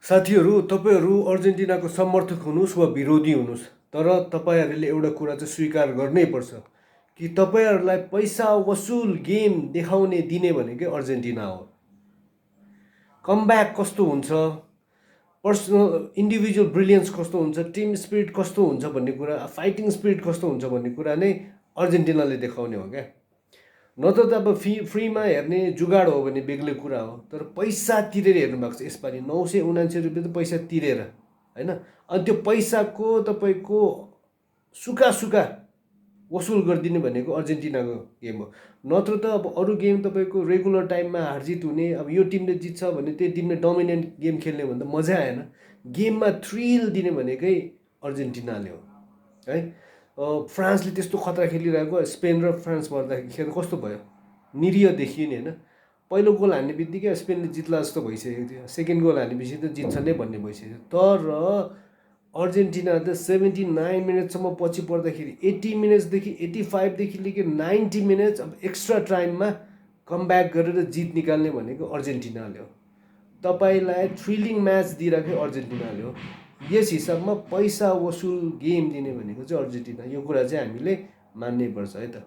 साथीहरू, तपाईहरू अर्जेन्टिनाको समर्थक हुनुहोस् वा विरोधी हुनुहोस्, तर तपाईहरूले एउटा कुरा चाहिँ स्वीकार गर्नै पर्छ कि तपाईहरूलाई पैसा वसुल गेम देखाउने दिने भनेकै अर्जेन्टिना हो। कमब्याक कस्तो हुन्छ, पर्सनल इन्डिभिजुअल ब्रिलियन्स कस्तो हुन्छ, टिम स्पिरिट कस्तो हुन्छ भन्ने कुरा, फाइटिङ स्पिरिट कस्तो हुन्छ भन्ने कुरा नै अर्जेन्टिनाले देखाउने हो क्या। नत्र त अब फ्रीमा हेर्ने जुगाड हो भने बेग्लै कुरा हो, तर पैसा तिरेर हेर्नु भएको छ यसपालि 979 रुपियाँ त पैसा तिरेर होइन। अनि त्यो पैसाको तपाईँको सुका सुका वसुल गरिदिने भनेको अर्जेन्टिनाको गेम हो। नत्र त अब अरू गेम तपाईँको रेगुलर टाइममा हारजित हुने, अब यो टिमले जित्छ भने त्यो टिमले डोमिनेन्ट गेम खेल्ने भने त मजा आएन। गेममा थ्रिल दिने भनेकै अर्जेन्टिनाले हो है। फ्रान्सले त्यस्तो खतरा खेलिरहेको, स्पेन र फ्रान्स पर्दाखेरि कस्तो भयो, निरीह देखियो नि होइन। पहिलो गोल हान्ने बित्तिकै स्पेनले जित्ला जस्तो भइसकेको थियो, सेकेन्ड गोल हानेपछि त जित्छ नै भन्ने भइसक्यो। तर अर्जेन्टिना त 79 मिनटसम्म पछि पर्दाखेरि 80 मिनट्सदेखि 85देखि लिएर 90 मिनट्स अब एक्स्ट्रा टाइममा कमब्याक गरेर जित निकाल्ने भनेको अर्जेन्टिनाले हो। तपाईँलाई थ्रिलिङ म्याच दिइरहेको अर्जेन्टिनाले हो। यस हिसाबमा पैसा वसुल गेम दिने भनेको चाहिँ अर्जेन्टिना, यो कुरा चाहिँ हामीले मान्नै पर्छ है त।